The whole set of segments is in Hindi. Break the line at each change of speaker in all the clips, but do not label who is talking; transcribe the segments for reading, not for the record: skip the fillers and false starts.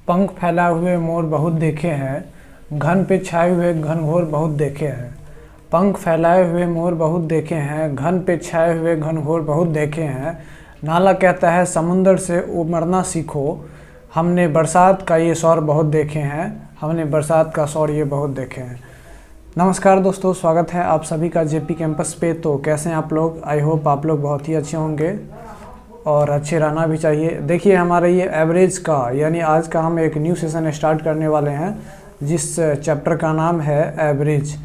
पंख फैलाए हुए मोर बहुत देखे हैं, घन पे छाए हुए घनघोर बहुत देखे हैं। पंख फैलाए हुए मोर बहुत देखे हैं, घन पे छाए हुए घनघोर बहुत देखे हैं। नाला कहता है समुंदर से उमड़ना सीखो, हमने बरसात का ये शौर बहुत देखे हैं, हमने बरसात का शौर ये बहुत देखे हैं। नमस्कार दोस्तों, स्वागत है आप सभी का जेपी कैंपस पे। तो कैसे हैं आप लोग? आई होप आप लोग बहुत ही अच्छे होंगे और अच्छे रहना भी चाहिए। देखिए हमारे ये एवरेज का यानी आज का हम एक न्यू सेशन स्टार्ट करने वाले हैं जिस चैप्टर का नाम है एवरेज।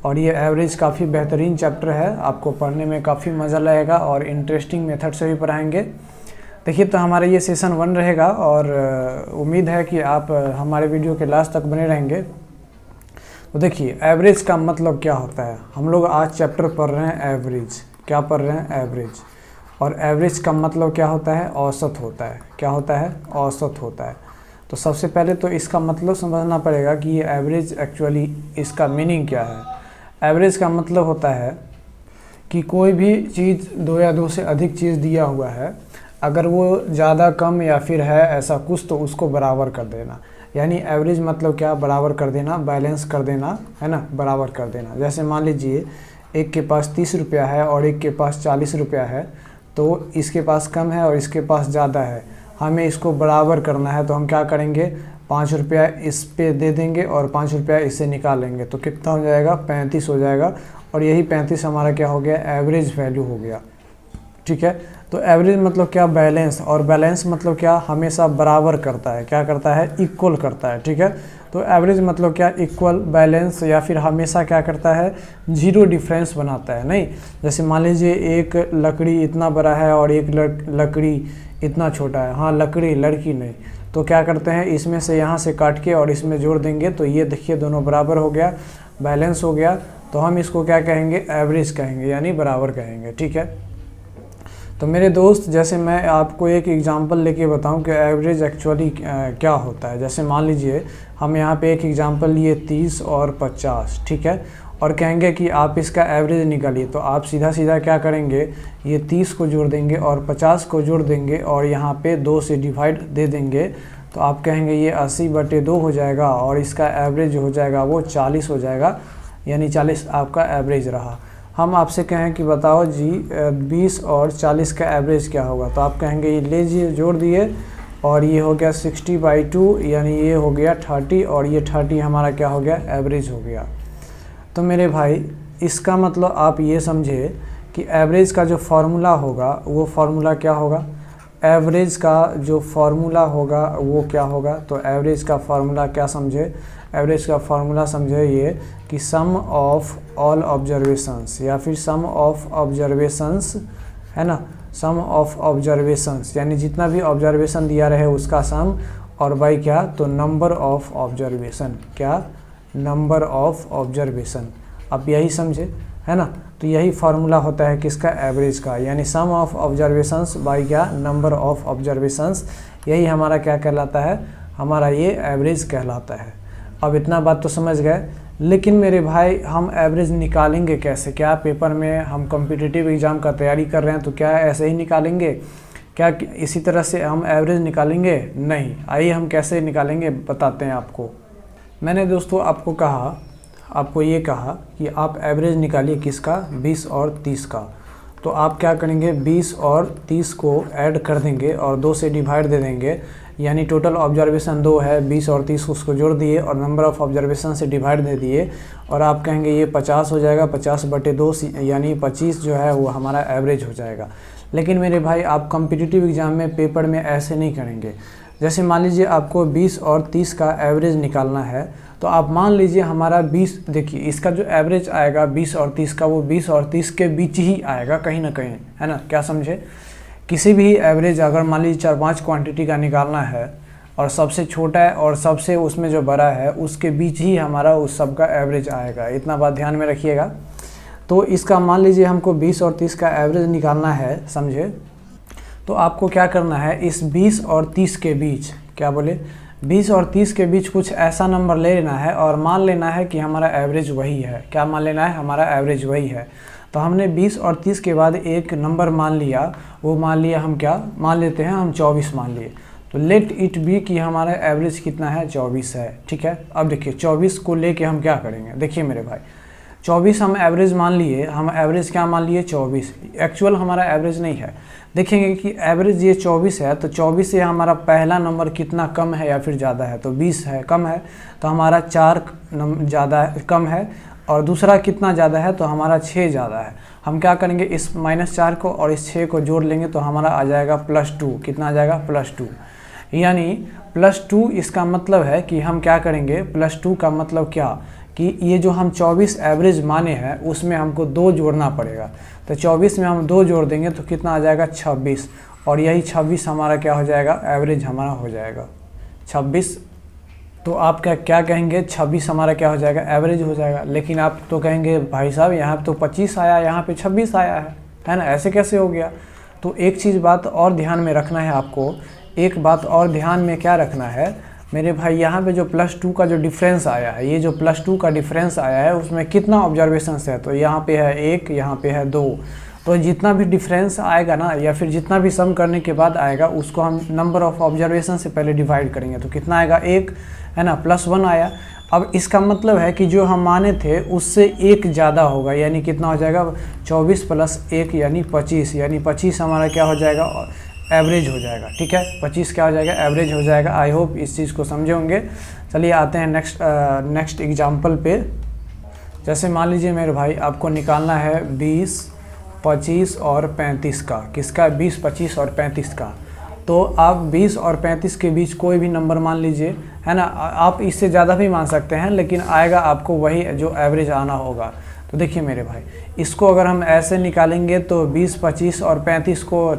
और ये एवरेज काफ़ी बेहतरीन चैप्टर है, आपको पढ़ने में काफ़ी मज़ा लगेगा और इंटरेस्टिंग मेथड से भी पढ़ाएंगे। देखिए तो हमारा ये सेशन 1 रहेगा और उम्मीद है कि आप हमारे वीडियो के लास्ट तक बने रहेंगे। तो देखिए एवरेज का मतलब क्या होता है। हम लोग आज चैप्टर पढ़ रहे हैं एवरेज। क्या पढ़ रहे हैं? एवरेज। और एवरेज का मतलब क्या होता है? औसत होता है। क्या होता है? औसत होता है। तो सबसे पहले तो इसका मतलब समझना पड़ेगा कि ये एवरेज एक्चुअली इसका मीनिंग क्या है। एवरेज का मतलब होता है कि कोई भी चीज़ दो या दो से अधिक चीज़ दिया हुआ है, अगर वो ज़्यादा कम या फिर है ऐसा कुछ तो उसको बराबर कर देना। यानी एवरेज मतलब क्या? बराबर कर देना, बैलेंस कर देना, है ना, बराबर कर देना। जैसे मान लीजिए एक के पास 30 रुपया है और एक के पास 40 रुपया है, तो इसके पास कम है और इसके पास ज़्यादा है, हमें इसको बराबर करना है। तो हम क्या करेंगे? 5 रुपया इस पे दे देंगे और 5 रुपया इससे निकालेंगे, तो कितना हो जाएगा? 35 हो जाएगा। और यही 35 हमारा क्या हो गया? एवरेज वैल्यू हो गया। ठीक है। तो एवरेज मतलब क्या? बैलेंस। और बैलेंस मतलब क्या? हमेशा बराबर करता है। क्या करता है? इक्वल करता है। ठीक है। तो एवरेज मतलब क्या? इक्वल, बैलेंस, या फिर हमेशा क्या करता है? जीरो डिफरेंस बनाता है। नहीं, जैसे मान लीजिए एक लकड़ी इतना बड़ा है और एक लकड़ी इतना छोटा है। हाँ, लकड़ी, लड़की नहीं। तो क्या करते हैं? इसमें से यहाँ से काट के और इसमें जोड़ देंगे, तो ये देखिए दोनों बराबर हो गया, बैलेंस हो गया। तो हम इसको क्या कहेंगे? एवरेज कहेंगे, यानी बराबर कहेंगे। ठीक है। तो मेरे दोस्त, जैसे मैं आपको एक एग्जांपल लेके बताऊं कि एवरेज एक्चुअली क्या होता है। जैसे मान लीजिए हम यहाँ पे एक एग्जांपल लिए 30 और 50। ठीक है। और कहेंगे कि आप इसका एवरेज निकालिए। तो आप सीधा सीधा क्या करेंगे? ये 30 को जोड़ देंगे और 50 को जोड़ देंगे और यहाँ पे 2 से डिवाइड दे देंगे। तो आप कहेंगे ये 80/2 हो जाएगा और इसका एवरेज हो जाएगा वो 40 हो जाएगा, यानी 40 आपका एवरेज रहा। हम आपसे कहें कि बताओ जी 20 और 40 का एवरेज क्या होगा, तो आप कहेंगे ये लीजिए जोड़ दिए और ये हो गया 60/2, यानी ये हो गया 30 और ये 30 हमारा क्या हो गया? एवरेज हो गया। तो मेरे भाई इसका मतलब आप ये समझे कि एवरेज का जो फार्मूला होगा वो फार्मूला क्या होगा? एवरेज का जो फार्मूला होगा वो क्या होगा? तो एवरेज का फार्मूला क्या समझे? एवरेज का फार्मूला समझे ये कि सम ऑफ ऑल ऑब्जर्वेशंस, या फिर सम ऑफ ऑब्जर्वेशंस, है ना, सम ऑफ ऑब्जर्वेशंस, यानी जितना भी ऑब्जर्वेशन दिया रहे उसका सम, और बाई क्या? तो नंबर ऑफ ऑब्जर्वेशन। क्या? Number of observation. आप यही समझे, है ना। तो यही फार्मूला होता है किसका? एवरेज का, यानी सम ऑफ ऑब्जर्वेशंस बाई क्या? Number of observations. यही हमारा क्या कहलाता है? हमारा ये एवरेज कहलाता है। अब इतना बात तो समझ गए, लेकिन मेरे भाई हम एवरेज निकालेंगे कैसे? क्या पेपर में हम कॉम्पिटिटिव एग्ज़ाम का तैयारी कर रहे हैं तो क्या ऐसे ही निकालेंगे? क्या इसी तरह से हम एवरेज निकालेंगे? नहीं। आइए हम कैसे निकालेंगे बताते हैं आपको। मैंने दोस्तों आपको ये कहा कि आप एवरेज निकालिए किसका? 20 और 30 का। तो आप क्या करेंगे? 20 और 30 को ऐड कर देंगे और 2 से डिवाइड दे देंगे, यानी टोटल ऑब्जर्वेशन 2 है, 20 और 30 उसको जोड़ दिए और नंबर ऑफ़ ऑब्जर्वेशन से डिवाइड दे दिए और आप कहेंगे ये 50 हो जाएगा। 50/2 यानी 25 जो है वो हमारा एवरेज हो जाएगा। लेकिन मेरे भाई आप कॉम्पिटिटिव एग्ज़ाम में पेपर में ऐसे नहीं करेंगे। जैसे मान लीजिए आपको 20 और 30 का एवरेज निकालना है, तो आप मान लीजिए हमारा 20, देखिए इसका जो एवरेज आएगा 20 और 30 का, वो 20 और 30 के बीच ही आएगा कहीं ना कहीं, है ना। क्या समझे? किसी भी एवरेज अगर मान लीजिए 4-5 क्वांटिटी का निकालना है और सबसे छोटा है और सबसे उसमें जो बड़ा है उसके बीच ही हमारा उस सब का एवरेज आएगा। इतना बात ध्यान में रखिएगा। तो इसका मान लीजिए हमको 20 और 30 का एवरेज निकालना है, समझे। तो आपको क्या करना है? इस 20 और 30 के बीच, क्या बोले, 20 और 30 के बीच कुछ ऐसा नंबर ले लेना है और मान लेना है कि हमारा एवरेज वही है। क्या मान लेना है? हमारा एवरेज वही है। तो हमने 20 और 30 के बाद एक नंबर मान लिया, वो मान लिया हम क्या मान लेते हैं? हम 24 मान लिए। तो लेट इट बी कि हमारा एवरेज कितना है 24 है। ठीक है, अब देखिए 24 को लेके हम क्या करेंगे। देखिए मेरे भाई 24 हम एवरेज मान लिए, हम एवरेज क्या मान लिए 24, एक्चुअल हमारा एवरेज नहीं है। देखेंगे कि एवरेज ये 24 है, तो 24 से हमारा पहला नंबर कितना कम है या फिर ज़्यादा है, तो 20 है, कम है, तो हमारा 4 ज़्यादा कम है, और दूसरा कितना ज़्यादा है, तो हमारा 6 ज़्यादा है। हम क्या करेंगे, इस -4 को और इस 6 को जोड़ लेंगे तो हमारा आ जाएगा +2। कितना आ जाएगा, +2। यानी +2 इसका मतलब है कि हम क्या करेंगे, +2 का मतलब क्या कि ये जो हम 24 एवरेज माने हैं उसमें हमको 2 जोड़ना पड़ेगा। तो 24 में हम 2 जोड़ देंगे तो कितना आ जाएगा 26, और यही 26 हमारा क्या हो जाएगा, एवरेज हमारा हो जाएगा 26। तो आप क्या कहेंगे, 26 हमारा क्या हो जाएगा, एवरेज हो जाएगा। लेकिन आप तो कहेंगे भाई साहब यहाँ तो 25 आया, यहाँ पे 26 आया है ना, ऐसे कैसे हो गया। तो एक चीज़ बात और ध्यान में रखना है आपको, एक बात और ध्यान में क्या रखना है मेरे भाई, यहाँ पे जो +2 का जो डिफरेंस आया है, ये जो +2 का डिफरेंस आया है उसमें कितना ऑब्जर्वेशंस है, तो यहाँ पे है 1, यहाँ पे है 2। तो जितना भी डिफरेंस आएगा ना, या फिर जितना भी सम करने के बाद आएगा उसको हम नंबर ऑफ़ ऑब्जर्वेशन से पहले डिवाइड करेंगे। तो कितना आएगा, 1 है ना, +1 आया। अब इसका मतलब है कि जो हम माने थे उससे 1 ज़्यादा होगा, यानी कितना हो जाएगा, 24 + 1 यानी 25, यानी 25 हमारा क्या हो जाएगा, एवरेज हो जाएगा। ठीक है, 25 क्या हो जाएगा, एवरेज हो जाएगा। आई होप इस चीज़ को समझे होंगे। चलिए आते हैं नेक्स्ट एग्जांपल पे। जैसे मान लीजिए मेरे भाई आपको निकालना है 20, 25 और 35 का, किसका, 20, 25 और 35 का। तो आप 20 और 35 के बीच कोई भी नंबर मान लीजिए, है ना, आप इससे ज़्यादा भी मान सकते हैं, लेकिन आएगा आपको वही जो एवरेज आना होगा। तो देखिए मेरे भाई, इसको अगर हम ऐसे निकालेंगे तो 20, 25 और 35 को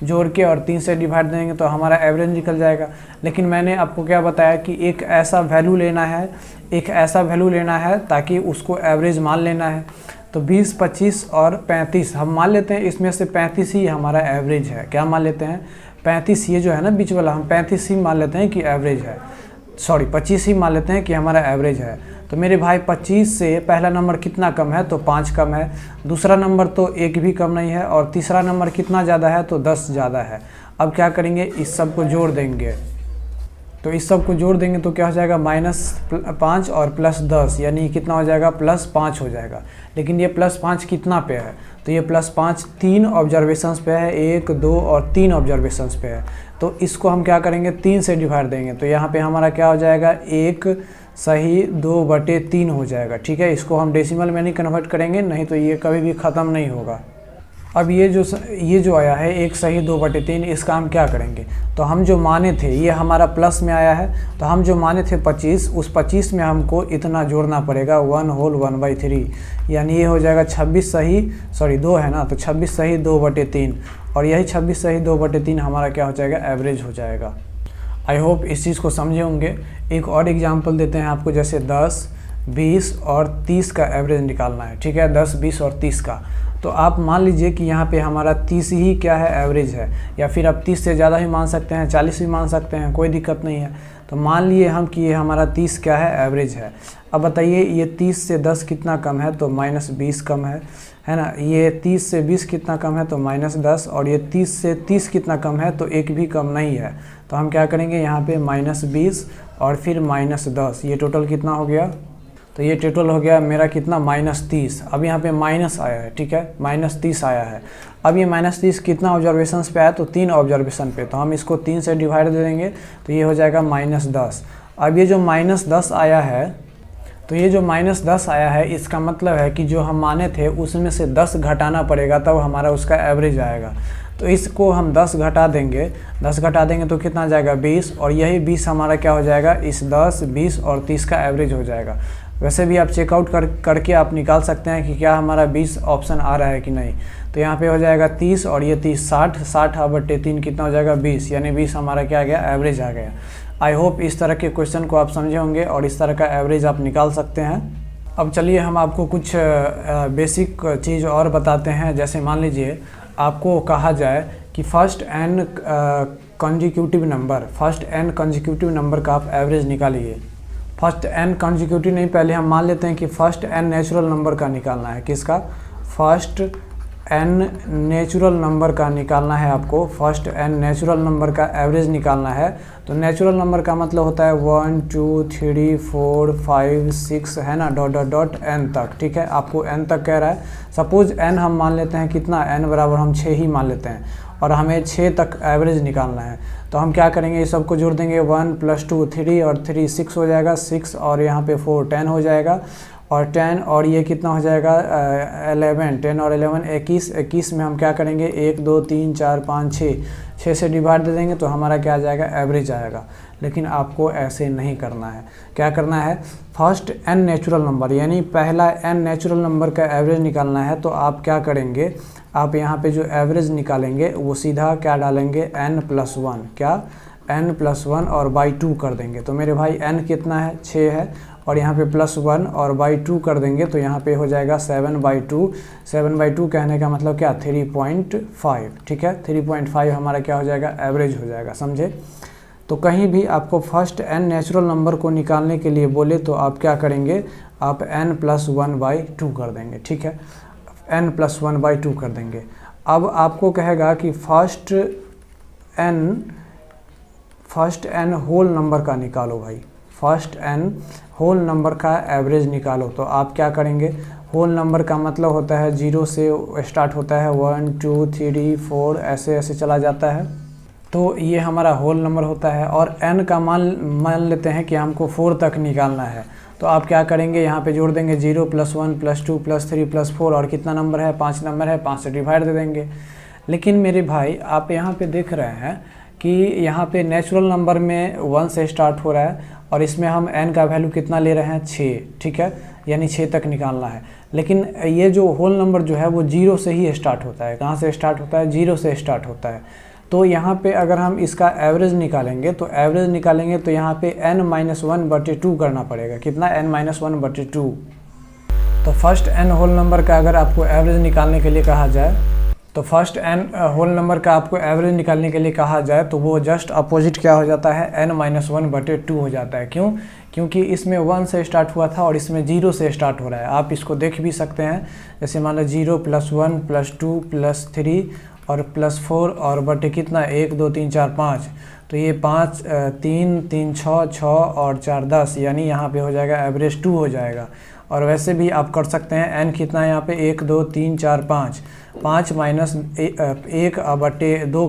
जोड़ के और 3 से डिवाइड देंगे तो हमारा एवरेज निकल जाएगा। लेकिन मैंने आपको क्या बताया कि एक ऐसा वैल्यू लेना है, एक ऐसा वैल्यू लेना है ताकि उसको एवरेज मान लेना है। तो 20, 25 और 35 हम मान लेते हैं, इसमें से 35 ही हमारा एवरेज है। क्या मान लेते हैं, 35, ये जो है ना बीच वाला, हम 35 ही मान लेते हैं कि एवरेज है, सॉरी 25 ही मान लेते हैं कि हमारा एवरेज है। तो मेरे भाई 25 से पहला नंबर कितना कम है, तो 5 कम है, दूसरा नंबर तो 1 भी कम नहीं है, और तीसरा नंबर कितना ज़्यादा है, तो 10 ज़्यादा है। अब क्या करेंगे, इस सब को जोड़ देंगे। तो इस सब को जोड़ देंगे तो क्या हो जाएगा, -5 और +10, यानी कितना हो जाएगा, +5 हो जाएगा। लेकिन ये +5 कितना पे है, तो ये +5 3 ऑब्जर्वेशंस पे है, 1, 2 और 3 ऑब्जर्वेशंस पे है। तो इसको हम क्या करेंगे, 3 से डिवाइड देंगे। तो यहाँ पे हमारा क्या हो जाएगा, 1 सही 2/3 हो जाएगा। ठीक है, इसको हम डेसिमल में नहीं कन्वर्ट करेंगे, नहीं तो ये कभी भी ख़त्म नहीं होगा। अब ये जो आया है 1 सही 2/3, इसका हम क्या करेंगे, तो हम जो माने थे, ये हमारा प्लस में आया है, तो हम जो माने थे 25, उस 25 में हमको इतना जोड़ना पड़ेगा 1 होल 1/3, यानी ये हो जाएगा 26 सही, सॉरी 2 है ना, तो 26 सही 2/3, और यही 26 सही 2/3 हमारा क्या हो जाएगा, एवरेज हो जाएगा। आई होप इस चीज़ को समझे होंगे। एक और एग्जांपल देते हैं आपको, जैसे 10, 20 और 30 का एवरेज निकालना है। ठीक है, 10, 20 और 30 का। तो आप मान लीजिए कि यहाँ पे हमारा 30 ही क्या है, एवरेज है, या फिर आप 30 से ज़्यादा भी मान सकते हैं, 40 भी मान सकते हैं, कोई दिक्कत नहीं है। तो मान लिए हम कि ये हमारा 30 क्या है, एवरेज है। अब बताइए ये 30 से 10 कितना कम है, तो -20 कम है ना। ये 30 से 20 कितना कम है, तो -10, और ये 30 से 30 कितना कम है, तो 1 भी कम नहीं है। तो हम क्या करेंगे, यहाँ पे -20 और फिर -10, ये टोटल कितना हो गया, तो ये टोटल हो गया मेरा कितना, -30। अब यहाँ पे माइनस आया है, ठीक है, -30 आया है। अब ये -30 कितना ऑब्जर्वेशंस पे आया, तो 3 ऑब्जर्वेशन पे, तो हम इसको 3 से डिवाइड दे देंगे तो ये हो जाएगा -10। अब ये जो -10 आया है, तो ये जो -10 आया है, इसका मतलब है कि जो हम माने थे उसमें से 10 घटाना पड़ेगा, तब हमारा उसका एवरेज आएगा। तो इसको हम 10 घटा देंगे तो कितना जाएगा, 20, और यही 20 हमारा क्या हो जाएगा, इस 10, 20 और 30 का एवरेज हो जाएगा। वैसे भी आप चेकआउट करके आप निकाल सकते हैं कि क्या हमारा 20 ऑप्शन आ रहा है कि नहीं। तो यहाँ पे हो जाएगा 30 और ये 30, 60/3 कितना हो जाएगा, 20, यानी 20 हमारा क्या आ गया, एवरेज आ गया। आई होप इस तरह के क्वेश्चन को आप समझे होंगे और इस तरह का एवरेज आप निकाल सकते हैं। अब चलिए हम आपको कुछ बेसिक चीज़ और बताते हैं। जैसे मान लीजिए आपको कहा जाए कि फर्स्ट n कंसेक्यूटिव नंबर का आप एवरेज निकालिए। फर्स्ट n कंसेक्यूटिव नहीं, पहले हम मान लेते हैं कि फर्स्ट n नेचुरल नंबर का निकालना है। किसका, फर्स्ट n नेचुरल नंबर का निकालना है आपको, फर्स्ट n नेचुरल नंबर का एवरेज निकालना है। तो नेचुरल नंबर का मतलब होता है 1 2 3 4 5 6 है ना, डॉट डॉट डॉट n तक, ठीक है। आपको n तक कह रहा है। सपोज n हम मान लेते हैं कितना, n बराबर हम 6 ही मान लेते हैं और हमें 6 तक एवरेज निकालना है। तो हम क्या करेंगे, ये सबको जोड़ देंगे, 1 + 2 3 और 3 6 हो जाएगा, 6 और यहाँ पे 4 10 हो जाएगा, और 10 और ये कितना हो जाएगा 11, 10 और 11 21, 21 में हम क्या करेंगे 1 2 3 4 5 6 से डिवाइड दे देंगे तो हमारा क्या आ जाएगा, एवरेज आएगा। लेकिन आपको ऐसे नहीं करना है। क्या करना है, फर्स्ट n नेचुरल नंबर यानी पहला n नेचुरल नंबर का एवरेज निकालना है। तो आप क्या करेंगे, आप यहाँ पे जो एवरेज निकालेंगे वो सीधा क्या डालेंगे, n+1, क्या n+1 और बाई 2 कर देंगे। तो मेरे भाई n कितना है, 6 है, और यहाँ पे +1 और बाई 2 कर देंगे तो यहाँ पे हो जाएगा 7/2। 7/2 कहने का मतलब क्या, 3.5, ठीक है। 3.5 हमारा क्या हो जाएगा, एवरेज हो जाएगा, समझे। तो कहीं भी आपको फर्स्ट n नेचुरल नंबर को निकालने के लिए बोले तो आप क्या करेंगे, आप n+1/2 कर देंगे, ठीक है, n+1/2 कर देंगे। अब आपको कहेगा कि फर्स्ट n होल नंबर का निकालो भाई, फर्स्ट n होल नंबर का एवरेज निकालो। तो आप क्या करेंगे, होल नंबर का मतलब होता है 0 से स्टार्ट होता है, 1 2 3 4 ऐसे ऐसे चला जाता है। तो ये हमारा होल नंबर होता है। और n का मान लेते हैं कि हमको 4 तक निकालना है। तो आप क्या करेंगे, यहाँ पे जोड़ देंगे 0 +1 +2 +3 +4 और कितना नंबर है, 5 नंबर है, 5 से डिवाइड दे देंगे। लेकिन मेरे भाई आप यहाँ पे देख रहे हैं कि यहाँ पे नेचुरल नंबर में 1 से स्टार्ट हो रहा है और इसमें हम n का वैल्यू कितना ले रहे हैं, 6, ठीक है, यानी 6 तक निकालना है। लेकिन ये जो होल नंबर जो है वो 0 से ही स्टार्ट होता है। कहाँ से स्टार्ट होता है, 0 से स्टार्ट होता है। तो यहाँ पे अगर हम इसका एवरेज निकालेंगे तो यहाँ पे n-1/2 करना पड़ेगा। कितना, n-1/2। तो फर्स्ट n होल नंबर का अगर आपको एवरेज निकालने के लिए कहा जाए तो वो जस्ट अपोजिट क्या हो जाता है, n-1/2 हो जाता है। क्यों, क्योंकि इसमें 1 से स्टार्ट हुआ था और इसमें 0 से स्टार्ट हो रहा है। आप इसको देख भी सकते हैं, जैसे मान लो 0 +1 +2 +3 और +4 और बटे कितना, 1 2 3 4 5। तो ये 5 3 3 6 6 और 4 10, यानी यहाँ पे हो जाएगा एवरेज 2 हो जाएगा। और वैसे भी आप कर सकते हैं, n कितना है यहाँ पे, 1 2 3 4 5, 5 -1 बटे 2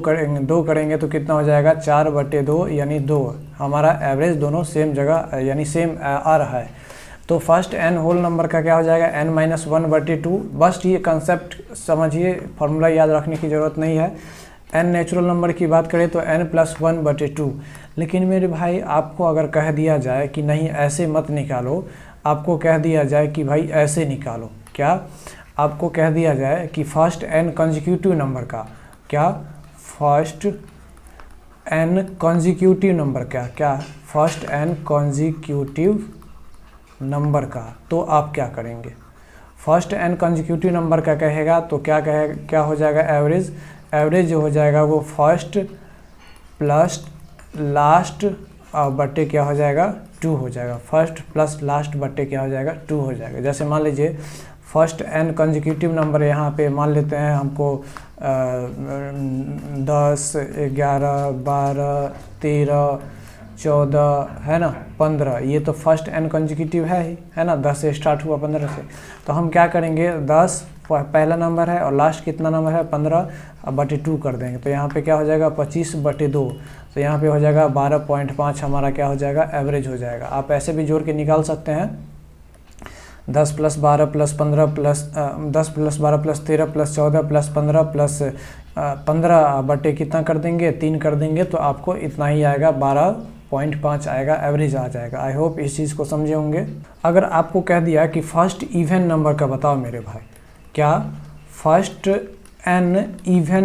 करेंगे तो कितना हो जाएगा, 4/2 यानी 2। हमारा एवरेज दोनों सेम जगह यानी सेम आ रहा है। तो फर्स्ट n होल नंबर का क्या हो जाएगा, n-1/2। बस ये कंसेप्ट समझिए, फार्मूला याद रखने की ज़रूरत नहीं है। n नेचुरल नंबर की बात करें तो n+1/2। लेकिन मेरे भाई आपको अगर कह दिया जाए कि नहीं ऐसे मत निकालो, आपको कह दिया जाए कि भाई ऐसे निकालो, क्या आपको कह दिया जाए कि फर्स्ट n कंसेक्यूटिव नंबर का, क्या फर्स्ट n कंसेक्यूटिव नंबर का, क्या फर्स्ट n कंसेक्यूटिव नंबर का, तो आप क्या करेंगे, फर्स्ट n कंसेक्यूटिव नंबर का कहेगा तो क्या हो जाएगा, एवरेज जो हो जाएगा वो फर्स्ट प्लस लास्ट बट्टे क्या हो जाएगा, 2 हो जाएगा। फर्स्ट प्लस लास्ट बट्टे क्या हो जाएगा, 2 हो जाएगा। जैसे मान लीजिए फर्स्ट n कंसेक्यूटिव नंबर यहाँ पे मान लेते हैं हमको 10 11 12 13 14 है ना, 15। ये तो फर्स्ट n कंसेक्यूटिव है ना, 10 से स्टार्ट हुआ 15 से। तो हम क्या करेंगे, 10 पहला नंबर है और लास्ट कितना नंबर है, 15/2 कर देंगे। तो यहाँ पे क्या हो जाएगा, 25/2। तो यहाँ पे हो जाएगा 12.5 हमारा क्या हो जाएगा, एवरेज हो जाएगा। आप ऐसे भी जोड़ के निकाल सकते हैं, 10 + 12 + 15 10 + 12 + 13 + 14 + 15 + 15 बटे कितना कर देंगे, 3 कर देंगे तो आपको इतना ही आएगा, 12.5 आएगा, एवरेज आ जाएगा। आई होप इस चीज़ को समझे होंगे। अगर आपको कह दिया कि फर्स्ट इवन नंबर का बताओ मेरे भाई, क्या फर्स्ट n इवन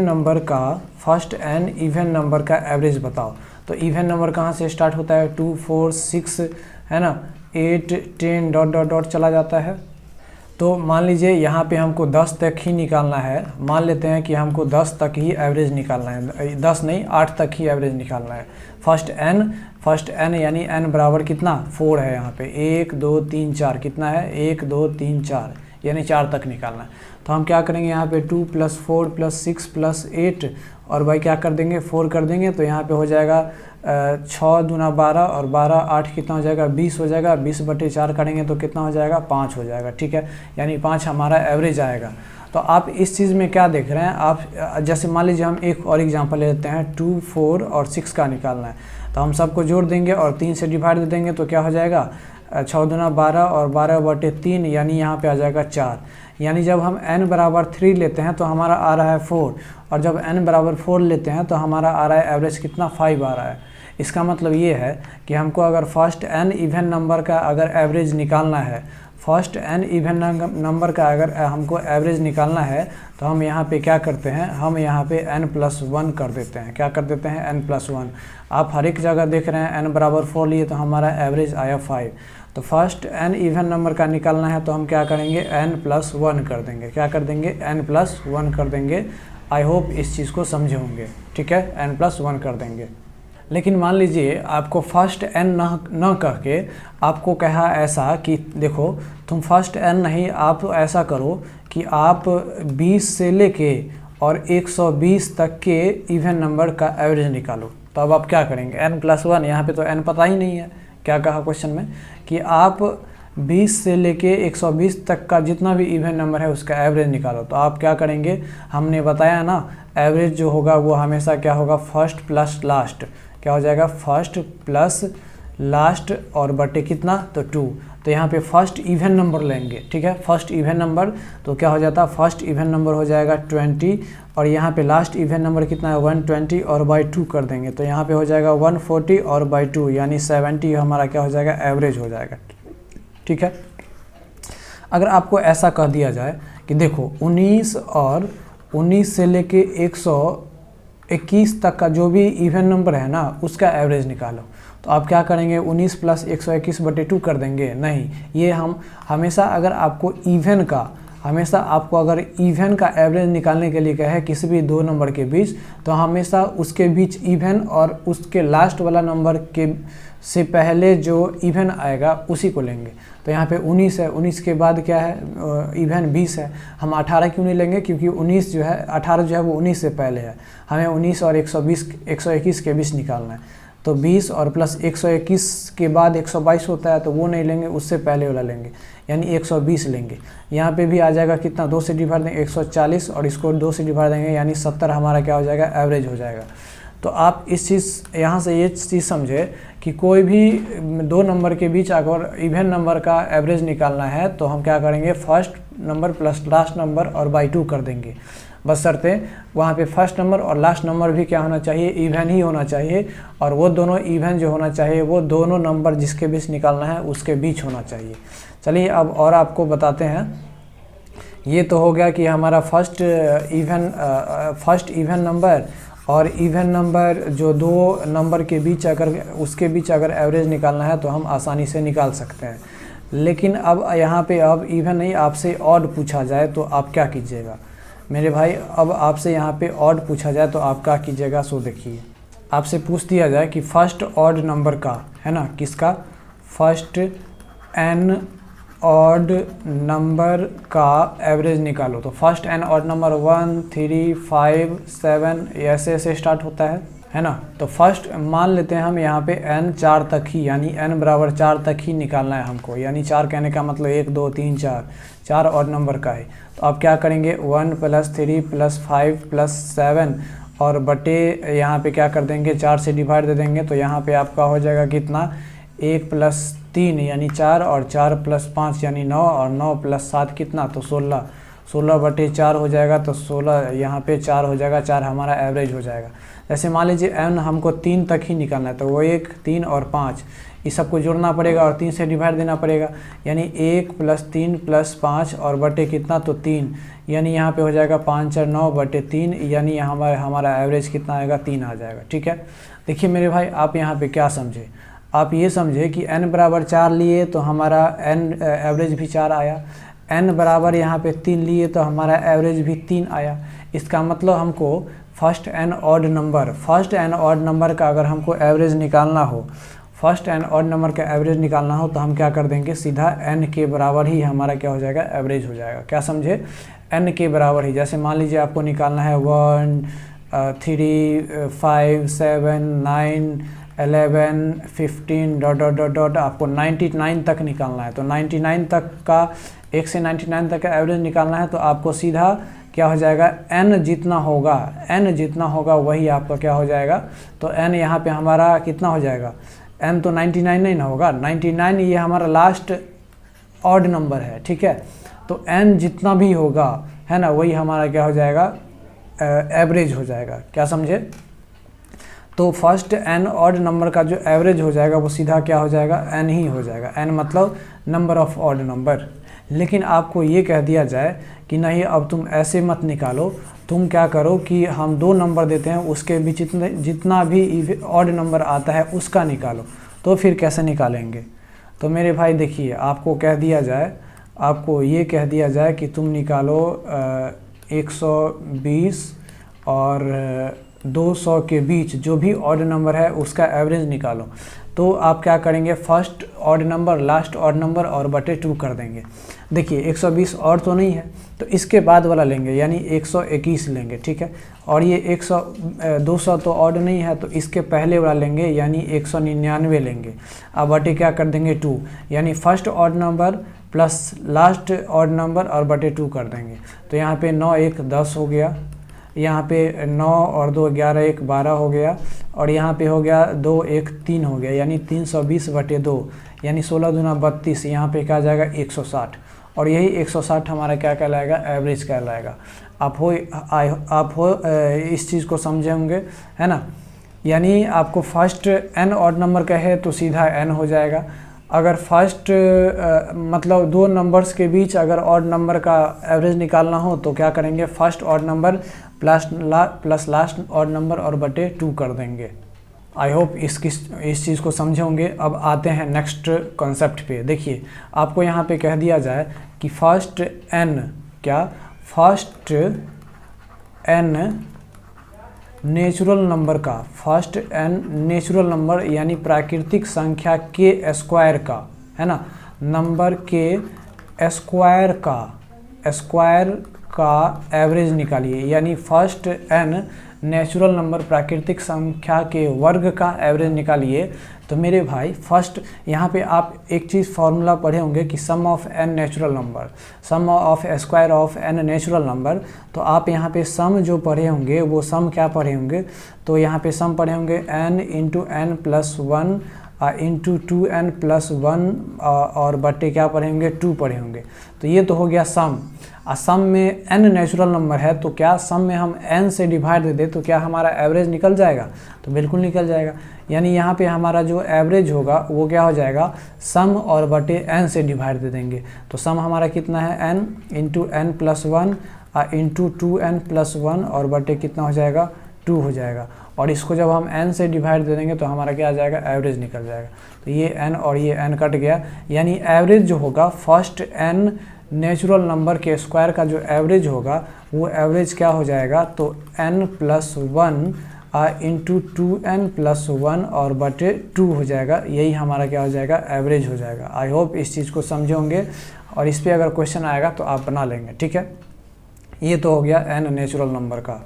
नंबर का एवरेज बताओ। तो इवन नंबर कहाँ से स्टार्ट होता है, 2 4 6 है ना, 8 10 डॉट डॉट डॉट चला जाता है। तो मान लीजिए यहाँ पे हमको 10 तक ही निकालना है। मान लेते हैं कि हमको 10 तक ही एवरेज निकालना है, 10 नहीं 8 तक ही एवरेज निकालना है। फर्स्ट n यानी n बराबर कितना, 4 है। यहाँ पे 1 2 3 4 कितना है, 1 2 3 4 यानी 4 तक निकालना है। तो हम क्या करेंगे, यहाँ पे 2 + 4 + 6 + 8 और भाई क्या कर देंगे 4 कर देंगे। तो यहाँ पे हो जाएगा 6 दूना 12 और 12 8 कितना हो जाएगा 20 हो जाएगा। 20/4 करेंगे तो कितना हो जाएगा 5 हो जाएगा, ठीक है, यानी 5 हमारा एवरेज आएगा। तो आप इस चीज़ में क्या देख रहे हैं, आप जैसे मान लीजिए हम एक और एग्जांपल ले लेते हैं, 2 4 और 6 का निकालना है। तो हम सबको जोड़ देंगे और 3 से डिवाइड दे देंगे तो क्या हो जाएगा 6 दूना 12 और 12/3 यानी यहाँ पे आ जाएगा 4। यानी जब हम n बराबर 3 लेते हैं तो हमारा आ रहा है 4 और जब n बराबर 4 लेते हैं तो हमारा आ रहा है एवरेज कितना 5 आ रहा है। इसका मतलब ये है कि हमको अगर फर्स्ट n इवन नंबर का अगर एवरेज निकालना है, फर्स्ट n इवन नंबर का अगर हमको एवरेज निकालना है तो हम यहाँ पे क्या करते हैं, हम यहाँ पे n+1 कर देते हैं। क्या कर देते हैं n+1। आप हर एक जगह देख रहे हैं n बराबर 4 लिए तो हमारा एवरेज आया 5। तो फर्स्ट n इवन नंबर का निकालना है तो हम क्या करेंगे n+1 कर देंगे। क्या कर देंगे n+1 कर देंगे। आई होप इस चीज़ को समझे होंगे, ठीक है, n+1 कर देंगे। लेकिन मान लीजिए आपको फर्स्ट n न कह के आपको कहा ऐसा कि देखो तुम फर्स्ट n नहीं, आप ऐसा करो कि आप 20 से लेके और 120 तक के इवन नंबर का एवरेज निकालो। तो अब आप क्या करेंगे n+1, यहाँ पे तो n पता ही नहीं है। क्या कहा क्वेश्चन में कि आप 20 से लेके 120 तक का जितना भी इवन नंबर है उसका एवरेज निकालो। तो आप क्या करेंगे, हमने बताया ना एवरेज जो होगा वो हमेशा क्या होगा फर्स्ट प्लस लास्ट। क्या हो जाएगा फर्स्ट प्लस लास्ट और बटे कितना तो 2। तो यहाँ पे फर्स्ट इवन नंबर लेंगे, ठीक है, फर्स्ट इवन नंबर। तो क्या हो जाता है फर्स्ट इवन नंबर हो जाएगा 20 और यहाँ पे लास्ट इवन नंबर कितना है 120 और बाई 2 कर देंगे। तो यहाँ पे हो जाएगा 140 और बाई 2 यानी 70 हमारा क्या हो जाएगा एवरेज हो जाएगा, ठीक है। अगर आपको ऐसा कह दिया जाए कि देखो 19 से लेके 121 तक का जो भी इवन नंबर है ना उसका एवरेज निकालो, तो आप क्या करेंगे 19 + 121/2 कर देंगे। नहीं, ये हम हमेशा अगर आपको इवन का अगर इवन का एवरेज निकालने के लिए कहे किसी भी दो नंबर के बीच, तो हमेशा उसके बीच इवन और उसके लास्ट वाला नंबर के से पहले जो इवन आएगा उसी को लेंगे। तो यहाँ पे 19 है, 19 के बाद क्या है इवन 20 है। हम 18 क्यों नहीं लेंगे, क्योंकि 18 जो है वो 19 से पहले है। हमें 19 और 121 के बीच निकालना है। तो 20 और प्लस 121 के बाद 122 होता है तो वो नहीं लेंगे, उससे पहले वाला लेंगे, यानी 120 लेंगे। यहाँ पे भी आ जाएगा कितना 2 से डिवाइड देंगे 140 और इसको 2 से डिवाइड देंगे यानी 70 हमारा क्या हो जाएगा एवरेज हो जाएगा। तो आप इस चीज़ यहाँ से ये चीज़ समझे कि कोई भी दो नंबर के बीच अगर इवन नंबर का एवरेज निकालना है तो हम क्या करेंगे first number plus last number और बाई 2 कर देंगे। बशर्ते वहाँ पे फर्स्ट नंबर और लास्ट नंबर भी क्या होना चाहिए इवन ही होना चाहिए, और वो दोनों इवन जो होना चाहिए वो दोनों नंबर जिसके बीच निकालना है उसके बीच होना चाहिए। चलिए अब और आपको बताते हैं। ये तो हो गया कि हमारा फर्स्ट इवन नंबर और इवन नंबर जो दो नंबर के बीच उसके बीच अगर एवरेज निकालना है तो हम आसानी से निकाल सकते हैं। लेकिन अब यहाँ पे अब इवन नहीं आपसे ऑड पूछा जाए तो आप क्या कीजिएगा मेरे भाई। अब आपसे यहाँ पे ऑड पूछा जाए तो आप क्या कीजिएगा, सो देखिए। आपसे पूछ दिया जाए कि फर्स्ट ऑड नंबर का है ना, किसका फर्स्ट n ऑड नंबर का एवरेज निकालो। तो फर्स्ट n ऑड नंबर 1 3 5 7 ऐसे स्टार्ट होता है ना। तो फर्स्ट मान लेते हैं हम यहाँ पे n 4 तक ही, यानी n बराबर 4 तक ही निकालना है हमको, यानी 4 कहने का मतलब 1 2 3 4 ऑड नंबर का है। तो आप क्या करेंगे 1 + 3 + 5 + 7 और बटे यहाँ पे क्या कर देंगे 4 से डिवाइड दे देंगे। तो यहाँ पे आपका हो जाएगा कितना 1 + 3 यानी 4 और 4 + 5 यानी 9 और 9 + 7 कितना तो 16/4 हो जाएगा। तो 16 यहाँ पे 4 हो जाएगा, 4 हमारा एवरेज हो जाएगा। जैसे मान लीजिए n हमको 3 तक ही निकालना है तो वो 1 3 और 5 इस सबको जोड़ना पड़ेगा और 3 से डिवाइड देना पड़ेगा, यानी 1 + 3 + 5 और बटे कितना तो 3, यानी यहाँ पे हो जाएगा 5 और 9/3 यानी हमारा एवरेज कितना आएगा 3 आ जाएगा। ठीक है, देखिए मेरे भाई आप यहाँ पे क्या समझे, आप ये समझे कि n बराबर 4 लिए तो हमारा n एवरेज भी 4 आया, n बराबर यहाँ पे 3 लिए तो हमारा एवरेज भी 3 आया। इसका मतलब हमको फर्स्ट n ऑड नंबर का अगर हमको एवरेज निकालना हो, फर्स्ट एंड ऑड नंबर का एवरेज निकालना हो तो हम क्या कर देंगे, सीधा n के बराबर ही हमारा क्या हो जाएगा, एवरेज हो जाएगा। क्या समझे, n के बराबर ही। जैसे मान लीजिए आपको निकालना है 1 3 5 7 9 11 15 डॉट डॉट डॉट डॉट, आपको 99 तक निकालना है। तो 99 तक का, 1 से 99 तक का एवरेज निकालना है तो आपको सीधा क्या हो जाएगा, n जितना होगा वही आपका क्या हो जाएगा। तो n यहाँ पे हमारा कितना हो जाएगा, n तो 99 नहीं ना होगा, 99 ये हमारा लास्ट ऑड नंबर है, ठीक है। तो n जितना भी होगा है ना, वही हमारा क्या हो जाएगा, एवरेज हो जाएगा। क्या समझे। तो फर्स्ट n ऑड नंबर का जो एवरेज हो जाएगा वो सीधा क्या हो जाएगा, n ही हो जाएगा। n मतलब नंबर ऑफ ऑड नंबर। लेकिन आपको ये कह दिया जाए कि नहीं अब तुम ऐसे मत निकालो, तुम क्या करो कि हम 2 नंबर देते हैं, उसके बीच जितना भी ऑड नंबर आता है उसका निकालो। तो फिर कैसे निकालेंगे। तो मेरे भाई देखिए, आपको कह दिया जाए, आपको ये कह दिया जाए कि तुम निकालो 120 और 200 के बीच जो भी ऑड नंबर है उसका एवरेज निकालो। तो आप क्या करेंगे, first odd number, last odd number और बटे 2 कर देंगे। देखिए 120 और तो नहीं है तो इसके बाद वाला लेंगे यानी 121 लेंगे, ठीक है। और ये 200 तो ऑड नहीं है तो इसके पहले वाला लेंगे यानी 199 लेंगे। अब बटे क्या कर देंगे 2, यानी first odd number plus last odd number और बटे 2 कर देंगे। तो यहाँ पे 9 1 10 हो गया, यहाँ पे 9 और 2 11 1 12 हो गया, और यहाँ पे हो गया 2 1 3 हो गया, यानी 320 बटे 2 यानी 16 दूना 32, यहाँ पे क्या जाएगा 160। और यही 160 हमारा क्या कहलाएगा, एवरेज कहलाएगा। आप हो इस चीज़ को समझे होंगे, है ना। यानी आपको फर्स्ट n ऑड नंबर का है तो सीधा n हो जाएगा। अगर फर्स्ट मतलब 2 नंबर्स के बीच अगर ऑड नंबर का एवरेज निकालना हो तो क्या करेंगे, first odd number plus last odd number और बटे 2 कर देंगे। आई होप इस चीज़ को समझे होंगे। अब आते हैं नेक्स्ट कॉन्सेप्ट पे। देखिए आपको यहाँ पे कह दिया जाए कि फर्स्ट n नेचुरल नंबर का, फर्स्ट n नेचुरल नंबर यानी प्राकृतिक संख्या के स्क्वायर का, है ना, नंबर के स्क्वायर का एवरेज निकालिए। यानी फर्स्ट n नेचुरल नंबर प्राकृतिक संख्या के वर्ग का एवरेज निकालिए। तो मेरे भाई फर्स्ट यहाँ पे आप एक चीज़ फार्मूला पढ़े होंगे कि sum of n natural number, sum of square of n natural number. तो आप यहाँ पे सम जो पढ़े होंगे वो सम क्या पढ़े होंगे, तो यहाँ पे सम पढ़े होंगे n into n plus 1 into 2n plus 1 और बट्टे क्या पढ़े होंगे 2 पढ़े होंगे। तो ये तो हो गया सम। सम में n नेचुरल नंबर है तो क्या सम में हम n से डिवाइड दे दें तो क्या हमारा एवरेज निकल जाएगा, तो बिल्कुल निकल जाएगा। यानी यहाँ पे हमारा जो एवरेज होगा वो क्या हो जाएगा, सम और बटे n से डिवाइड दे देंगे। तो सम हमारा कितना है n into n plus 1 into 2n plus 1 और बटे कितना हो जाएगा 2 हो जाएगा। और इसको जब हम n से डिवाइड दे देंगे तो हमारा क्या आ जाएगा, एवरेज निकल जाएगा। तो ये n और ये n कट गया, यानी एवरेज जो होगा फर्स्ट n नेचुरल नंबर के स्क्वायर का जो एवरेज होगा वो एवरेज क्या हो जाएगा, तो n plus 1 into 2n plus 1 और बटे 2 हो जाएगा। यही हमारा क्या हो जाएगा, एवरेज हो जाएगा। आई होप इस चीज़ को समझे होंगे और इस पर अगर क्वेश्चन आएगा तो आप बना लेंगे, ठीक है। ये तो हो गया n नेचुरल नंबर का।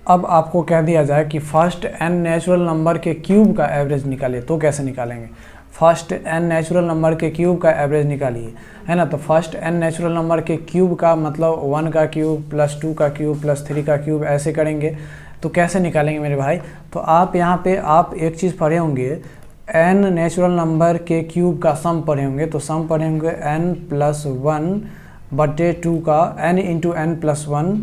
अब आपको कह दिया जाए कि फर्स्ट n नेचुरल नंबर के क्यूब का एवरेज निकालिए। तो कैसे निकालेंगे, फर्स्ट n नेचुरल नंबर के क्यूब का एवरेज निकालिए, है ना। तो फर्स्ट n नेचुरल नंबर के क्यूब का मतलब 1 का क्यूब प्लस 2 का क्यूब प्लस 3 का क्यूब ऐसे करेंगे। तो कैसे निकालेंगे मेरे भाई, तो आप यहाँ पे आप एक चीज़ पढ़े होंगे, n नेचुरल नंबर के क्यूब का सम पढ़े होंगे। तो सम पढ़े होंगे n प्लस 1 बटे 2 का, n into n plus 1,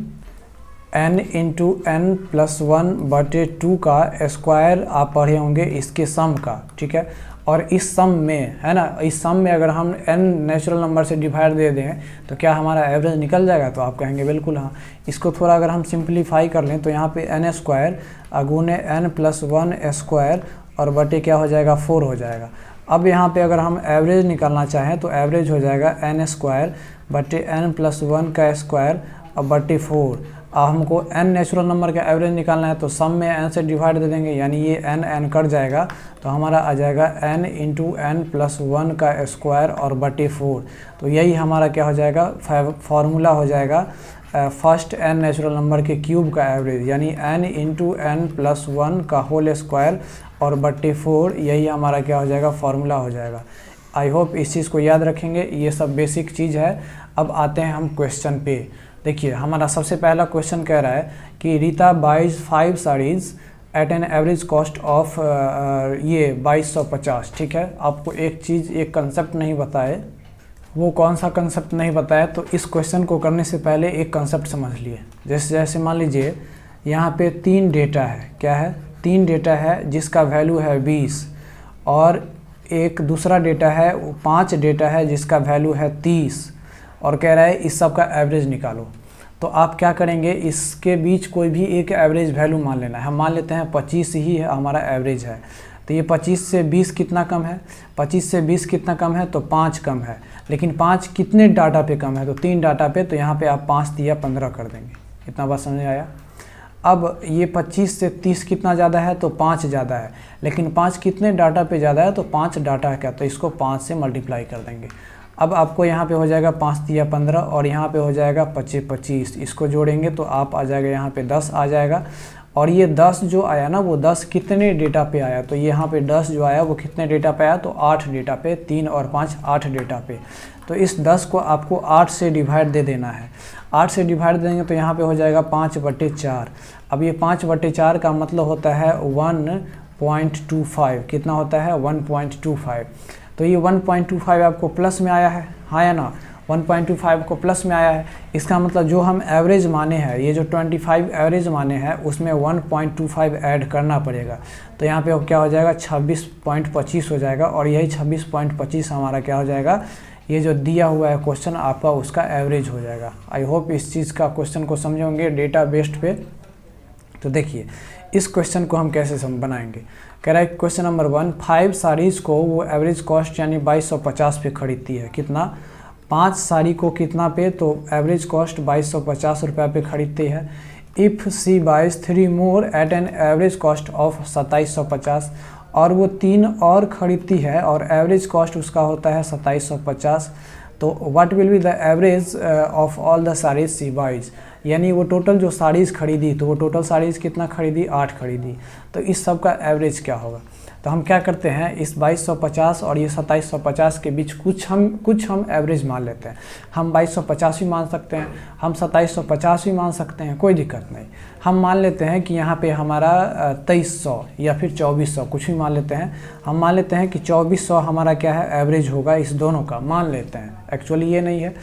n into n plus 1 बटे 2 का स्क्वायर आप पढ़े होंगे इसके सम का, ठीक है। और इस सम में, है ना, इस सम में अगर हम n नेचुरल नंबर से डिवाइड दे दें तो क्या हमारा एवरेज निकल जाएगा, तो आप कहेंगे बिल्कुल हाँ। इसको थोड़ा अगर हम सिंप्लीफाई कर लें तो यहाँ पे n स्क्वायर गुने n प्लस 1 स्क्वायर और बटे क्या हो जाएगा 4 हो जाएगा। अब यहाँ पे अगर हम एवरेज निकालना चाहें तो एवरेज हो जाएगा n स्क्वायर बटे n प्लस 1 का स्क्वायर और बटे 4। अब हमको n नेचुरल नंबर का एवरेज निकालना है, तो सम में n से डिवाइड दे देंगे, यानी ये n कट जाएगा, तो हमारा आ जाएगा n इंटू n प्लस 1 का स्क्वायर और बटे 4। तो यही हमारा क्या हो जाएगा, फार्मूला हो जाएगा फर्स्ट n नेचुरल नंबर के क्यूब का एवरेज, यानी n इंटू n प्लस 1 का होल स्क्वायर और बटे 4, यही हमारा क्या हो जाएगा, फार्मूला हो जाएगा। आई होप इस चीज़ को याद रखेंगे, ये सब बेसिक चीज़ है। अब आते हैं हम क्वेश्चन पे। देखिए हमारा सबसे पहला क्वेश्चन कह रहा है कि Rita buys 5 saris at an average cost of ये 2250। ठीक है, आपको एक चीज़, एक कंसेप्ट नहीं बताए, वो कौन सा कंसेप्ट नहीं बताया, तो इस क्वेश्चन को करने से पहले एक कंसेप्ट समझ लिए। जैसे मान लीजिए यहाँ पे 3 डेटा है, क्या है, 3 डेटा है जिसका वैल्यू है 20, और एक दूसरा डेटा है 5 डेटा है जिसका वैल्यू है 30, और कह रहा है इस सब का एवरेज निकालो। तो आप क्या करेंगे, इसके बीच कोई भी एक एवरेज वैल्यू मान लेना है। हम मान लेते हैं 25 ही है हमारा एवरेज है, तो ये 25 से 20 कितना कम है, 25 से 20 कितना कम है, तो 5 कम है। लेकिन 5 कितने डाटा पे कम है, तो 3 डाटा पे, तो यहाँ पे आप 5 या 15 कर देंगे। इतना बात समझ आया। अब ये 25 से 30 कितना ज़्यादा है, तो 5 ज़्यादा है, लेकिन 5 कितने डाटा पे ज़्यादा है, तो 5 डाटा है क्या, तो इसको 5 से मल्टीप्लाई कर देंगे। अब आपको यहाँ पे हो जाएगा 5 या 15, और यहाँ पे हो जाएगा 25, इसको जोड़ेंगे तो आप आ जाएगा यहाँ पे 10 आ जाएगा। और ये 10 जो आया ना, वो 10 कितने डेटा पे आया, तो ये यहाँ पे 10 जो आया वो कितने डेटा पे आया, तो 8 डेटा पे, 3 और 5 8 डेटा पे। तो इस 10 को आपको 8 से डिवाइड दे देना है। 8 से डिवाइड देंगे तो यहाँ पे हो जाएगा 5/4। अब ये 5/4 का मतलब होता है 1.25, कितना होता है, 1.25। तो ये 1.25 आपको प्लस में आया है, हाँ या ना, 1.25 को प्लस में आया है। इसका मतलब जो हम एवरेज माने हैं, ये जो 25 एवरेज माने हैं, उसमें 1.25 ऐड करना पड़ेगा। तो यहाँ पे क्या हो जाएगा, 26.25 हो जाएगा, और यही 26.25 हमारा क्या हो जाएगा, ये जो दिया हुआ है क्वेश्चन आपका, उसका एवरेज हो जाएगा। आई होप इस चीज़ का क्वेश्चन को समझे होंगे डेटा बेस्ड पे। तो देखिए इस क्वेश्चन को हम कैसे बनाएंगे। कह रहा है क्वेश्चन नंबर 1, 5 साड़ीज़ को वो एवरेज कॉस्ट यानी 2250 पे खरीदती है। कितना, 5 साड़ी को कितना पे, तो एवरेज कॉस्ट 2250 रुपये पे खरीदती है। If she buys 3 more at an average cost of 2750, और वो 3 और ख़रीदती है और एवरेज कॉस्ट उसका होता है 2750। तो what will be the average of all the saris she buys, यानी वो टोटल जो साड़ीज़ खरीदी, तो वो टोटल साड़ीज़ कितना खरीदी, 8 खरीदी। तो इस सब का एवरेज क्या होगा। तो हम क्या करते हैं, इस 2250 और ये 2750 के बीच कुछ हम एवरेज मान लेते हैं। हम 2250 भी मान सकते हैं, हम 2750 भी मान सकते हैं, कोई दिक्कत नहीं। हम मान लेते हैं कि यहाँ पे हमारा 2300 या फिर 2400, कुछ भी मान लेते हैं। हम मान लेते हैं कि 2400 हमारा क्या है, एवरेज होगा इस दोनों का, मान लेते हैं। एक्चुअली ये नहीं है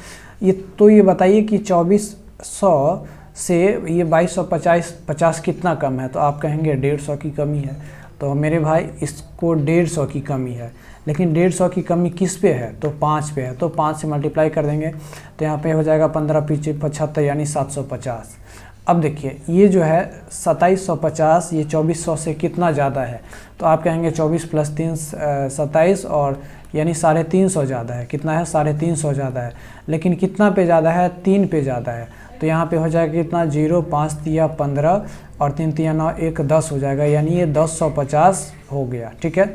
ये, तो ये बताइए कि 2400 से ये 2250 कितना कम है, तो आप कहेंगे 150 की कमी है। तो मेरे भाई इसको 150 की कमी है, लेकिन 150 की कमी किस पे है, तो 5 पे है। तो 5 से मल्टीप्लाई कर देंगे तो यहाँ पे हो जाएगा 15 पीछे 75 यानी 750। अब देखिए ये जो है 2750, ये 2400 से कितना ज़्यादा है, तो आप कहेंगे 24 + 3 27, और यानी 350 ज़्यादा है। कितना है, 350 ज़्यादा है, लेकिन कितना पे ज़्यादा है, 3 पे ज़्यादा है। तो यहाँ पे हो जाएगा कितना, 0 5 या 15 और 3 या 9 1 10 हो जाएगा, यानी ये 1050 हो गया। ठीक है,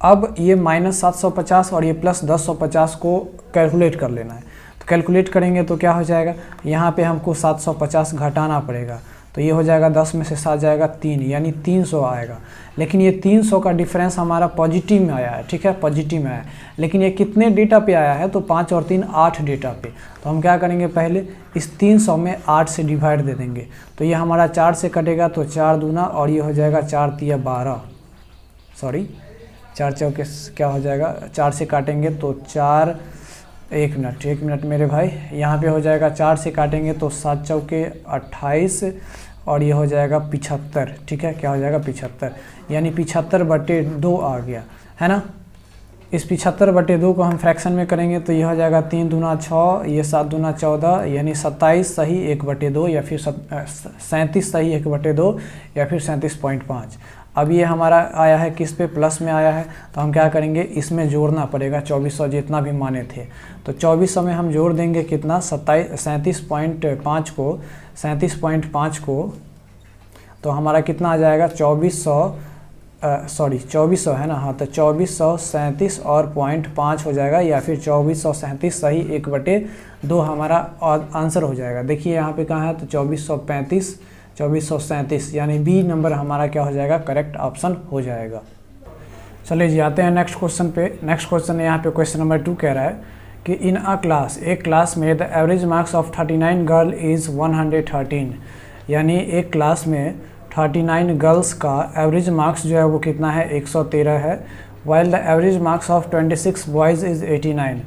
अब ये -750 और ये +1050 को कैलकुलेट कर लेना है। तो कैलकुलेट करेंगे तो क्या हो जाएगा, यहाँ पे हमको 750 घटाना पड़ेगा, तो ये हो जाएगा 10 में से 7 जाएगा 3, यानी 300 आएगा। लेकिन ये 300 का डिफरेंस हमारा पॉजिटिव में आया है, ठीक है, पॉजिटिव में आया है। लेकिन ये कितने डेटा पे आया है, तो 5 और 3 8 डेटा पे। तो हम क्या करेंगे, पहले इस 300 में 8 से डिवाइड दे देंगे, तो ये हमारा 4 से कटेगा, तो 4 दूना, और ये हो जाएगा 4 तिया 12, सॉरी 4 चौके क्या हो जाएगा, 4 से काटेंगे तो 4, 1 मिनट मेरे भाई, यहाँ पे हो जाएगा 4 से काटेंगे तो 7 चौके 28, और ये हो जाएगा 75। ठीक है, क्या हो जाएगा 75, यानी 75/2 आ गया है ना। इस 75/2 को हम फ्रैक्शन में करेंगे तो ये हो जाएगा 3 दूना 6, ये 7 दूना 14, यानी 27 सही 1/2, या फिर 37 सही 1/2, या फिर 37.5। अब ये हमारा आया है किस पे, प्लस में आया है, तो हम क्या करेंगे, इसमें जोड़ना पड़ेगा 2400 जितना भी माने थे। तो 2400 में हम जोड़ देंगे कितना, 37.5 को 37.5 को, तो हमारा कितना आ जाएगा 2400 है ना, हाँ, तो 2437 और 0.5 हो जाएगा, या फिर 2437 सही 1/2 हमारा आंसर हो जाएगा। देखिए यहाँ पे कहाँ है, तो 2435 2437 यानी बी नंबर हमारा क्या हो जाएगा, करेक्ट ऑप्शन हो जाएगा। चलिए जी आते हैं नेक्स्ट क्वेश्चन पे। नेक्स्ट क्वेश्चन यहाँ पे क्वेश्चन नंबर 2 कह रहा है कि इन अ क्लास, एक क्लास में the average marks of 39 girl is 113, यानी एक क्लास में 39 गर्ल्स का एवरेज मार्क्स जो है वो कितना है, 113 है। While the average marks of 26 boys is 89,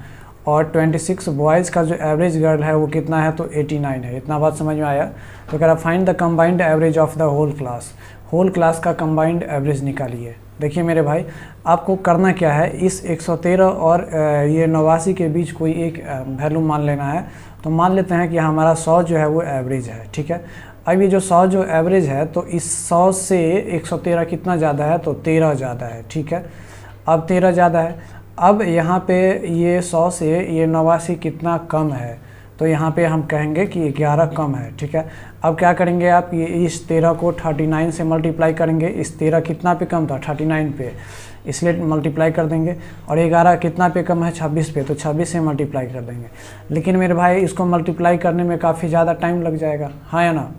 और 26 बॉयज़ का जो एवरेज गर्ल है वो कितना है, तो 89 है। इतना बात समझ में आया। तो कह रहा find the combined average of the whole class, whole class का कंबाइंड एवरेज निकालिए। देखिए मेरे भाई, आपको करना क्या है, इस 113 और ये 89 के बीच कोई एक वैल्यू मान लेना है। तो मान लेते हैं कि हमारा 100 जो है वो एवरेज है, ठीक है। अब ये जो 100 जो एवरेज है, तो इस 100 से 113 कितना ज़्यादा है, तो 13 ज़्यादा है, ठीक है। अब 13 ज़्यादा है। अब यहाँ पे ये 100 से ये 89 कितना कम है, तो यहाँ पे हम कहेंगे कि 11 कम है, ठीक है। अब क्या करेंगे आप, ये इस 13 को 39 से मल्टीप्लाई करेंगे। इस 13 कितना पे कम था, 39 पे, इसलिए मल्टीप्लाई कर देंगे। और 11 कितना पे कम है, 26 पे, तो 26 से मल्टीप्लाई कर देंगे। लेकिन मेरे भाई इसको मल्टीप्लाई करने में काफ़ी ज़्यादा टाइम लग जाएगा, हाँ या ना,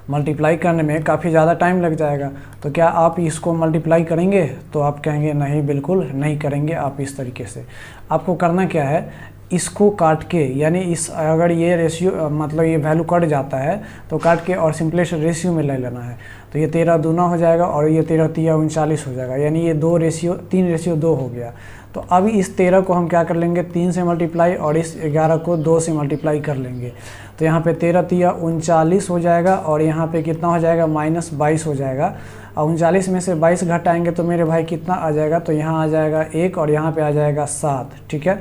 मल्टीप्लाई करने में काफ़ी ज़्यादा टाइम लग जाएगा। तो क्या आप इसको मल्टीप्लाई करेंगे, तो आप कहेंगे नहीं, बिल्कुल नहीं करेंगे। आप इस तरीके से, आपको करना क्या है, इसको काट के, यानी इस अगर ये रेशियो मतलब ये वैल्यू कट जाता है तो काट के और सिंपलेस्ट रेशियो में ले लेना है। तो ये 13 दूना हो जाएगा और ये 13 तिया 39 हो जाएगा, यानी ये 3:2 हो गया। तो अब इस 13 को हम क्या कर लेंगे, 3 से मल्टीप्लाई, और इस 11 को 2 से मल्टीप्लाई कर लेंगे। तो यहाँ पे 13 तिया 39 हो जाएगा, और यहाँ पे कितना हो जाएगा, -22 हो जाएगा। और 39 में से 22 घटाएंगे तो मेरे भाई कितना आ जाएगा, तो यहाँ आ जाएगा 1 और यहाँ पे आ जाएगा 7, ठीक है।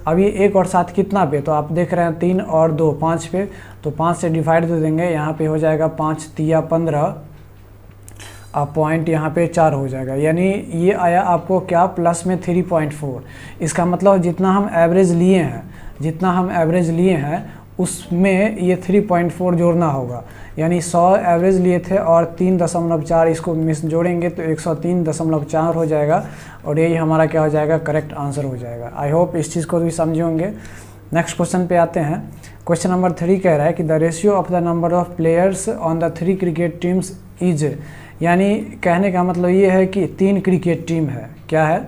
अब ये 1 और 7 कितना पे, तो आप देख रहे हैं 3 और 2 5 पे, तो 5 से डिवाइड दे देंगे। यहाँ पे हो जाएगा 5 तिया 15, अब पॉइंट यहाँ पे 4 हो जाएगा, यानी ये आया आपको क्या, प्लस में 3.4। इसका मतलब जितना हम एवरेज लिए हैं उसमें ये 3.4 जोड़ना होगा। यानी 100 एवरेज लिए थे और 3.4 इसको मिस जोड़ेंगे तो 103.4 हो जाएगा, और यही हमारा क्या हो जाएगा, करेक्ट आंसर हो जाएगा। आई होप इस चीज़ को भी समझे होंगे। नेक्स्ट क्वेश्चन पे आते हैं। क्वेश्चन नंबर 3 कह रहा है कि the ratio of the number of players on the 3 cricket teams is, यानी कहने का मतलब ये है कि 3 क्रिकेट टीम है, क्या है,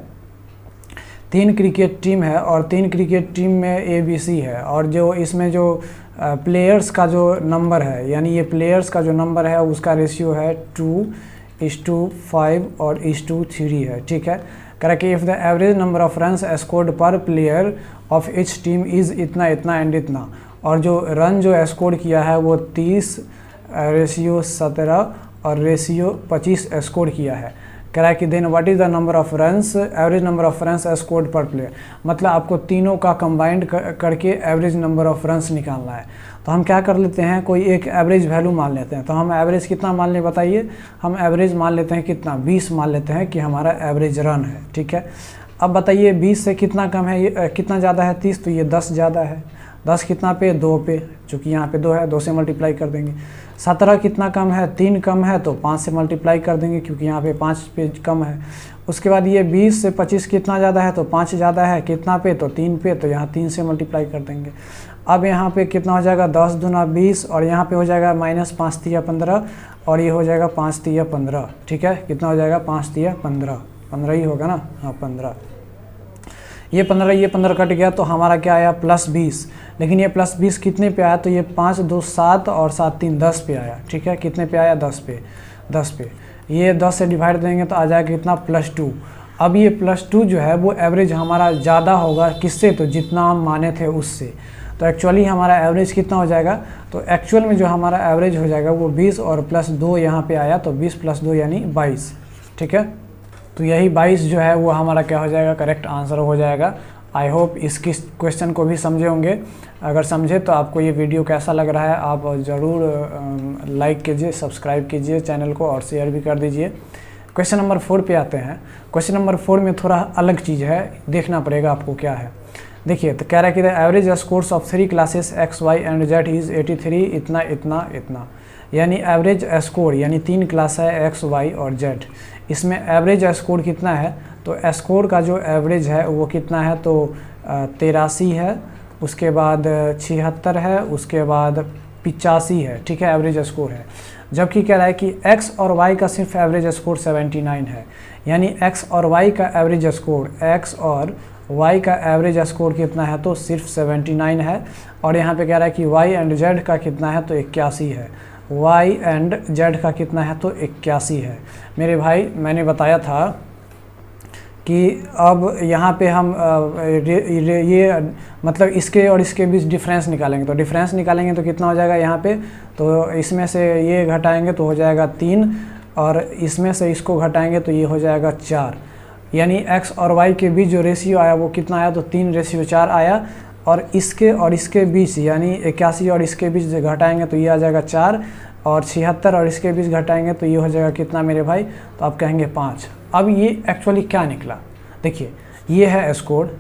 3 क्रिकेट टीम है, और 3 क्रिकेट टीम में ABC है, और जो इसमें जो प्लेयर्स का जो नंबर है, यानी ये प्लेयर्स का जो नंबर है उसका रेशियो है 2:5 और 3 है, ठीक है। करें कि if the average number of runs scored per player of each team is इतना इतना एंड इतना, और जो रन जो स्कोर किया है वो 30:17 और 25 स्कोर किया है। कह रहा है कि then what is the number of runs, average number of runs scored per player, मतलब आपको तीनों का कंबाइंड करके एवरेज नंबर ऑफ रन्स निकालना है। तो हम क्या कर लेते हैं, कोई एक एवरेज वैल्यू मान लेते हैं। तो हम एवरेज कितना मान लें, बताइए। हम एवरेज मान लेते हैं कितना, 20 मान लेते हैं कि हमारा एवरेज रन है, ठीक है। अब बताइए 20 से कितना कम है, ये कितना ज़्यादा है, 30, तो ये 10 ज़्यादा है। 10 कितना पे, 2 पे, चूँकि यहाँ पे 2 है, 2 से मल्टीप्लाई कर देंगे। 17 कितना कम है, 3 कम है, तो 5 से मल्टीप्लाई कर देंगे क्योंकि यहाँ पे 5 पे कम है। उसके बाद ये 20 से 25 कितना ज़्यादा है, तो 5 ज़्यादा है, कितना पे, तो 3 पे, तो यहाँ 3 से मल्टीप्लाई कर देंगे। अब यहाँ पे कितना हो जाएगा, 10 दूना 20, और यहाँ पे हो जाएगा -5 तिया 15, और ये हो जाएगा 5 तिया 15, ठीक है। कितना हो जाएगा, 5 तिया 15, 15 ही होगा ना, हाँ 15। ये 15 कट गया तो हमारा क्या आया, +20। लेकिन ये +20 कितने पे आया, तो ये 5 2 7 और 7 3 10 पे आया, ठीक है। कितने पे आया, 10 पे। ये 10 से डिवाइड देंगे तो आ जाएगा कितना, +2। अब ये +2 जो है वो एवरेज हमारा ज़्यादा होगा, किससे, तो जितना हम माने थे उससे। तो एक्चुअली हमारा एवरेज कितना हो जाएगा, तो एक्चुअल में जो हमारा एवरेज हो जाएगा वो 20 और +2 यहाँ पे आया, तो 20 + 2 यानी 22, ठीक है। तो यही 22 जो है वो हमारा क्या हो जाएगा, करेक्ट आंसर हो जाएगा। आई होप इस क्वेश्चन को भी समझे होंगे। अगर समझे तो आपको ये वीडियो कैसा लग रहा है आप ज़रूर लाइक कीजिए, सब्सक्राइब कीजिए चैनल को, और शेयर भी कर दीजिए। क्वेश्चन नंबर 4 पे आते हैं। क्वेश्चन नंबर 4 में थोड़ा अलग चीज़ है, देखना पड़ेगा आपको क्या है। देखिए तो कह रहा है कि the average scores of 3 classes X Y and Z is 83 इतना इतना इतना, यानी एवरेज स्कोर यानी 3 क्लास है एक्स वाई और जेड, इसमें एवरेज स्कोर कितना है, तो स्कोर का जो एवरेज है वो कितना है, तो 83 है, उसके बाद 76 है, उसके बाद 85 है, ठीक है, एवरेज स्कोर है। जबकि कह रहा है कि x और y का सिर्फ एवरेज स्कोर 79 है, यानी x और y का एवरेज स्कोर, x और y का एवरेज स्कोर कितना है, तो सिर्फ 79 है। और यहाँ पे कह रहा है कि y एंड z का कितना है, तो 81 है, y एंड z का कितना है, तो 81 है। मेरे भाई मैंने बताया था कि अब यहाँ पे हम ये मतलब इसके और इसके बीच डिफरेंस निकालेंगे, तो डिफरेंस निकालेंगे तो कितना हो जाएगा यहाँ पे, तो इसमें से ये घटाएंगे तो हो जाएगा 3, और इसमें से इसको घटाएंगे तो ये हो जाएगा 4, यानी x और y के बीच जो रेशियो आया वो कितना आया, तो 3:4 आया। और इसके बीच यानी 81 और इसके बीच घटाएंगे तो ये आ जाएगा 4, और 76 और इसके बीच घटाएंगे तो ये हो जाएगा कितना मेरे भाई, तो आप कहेंगे 5। अब ये एक्चुअली क्या निकला, देखिए ये है स्कोर,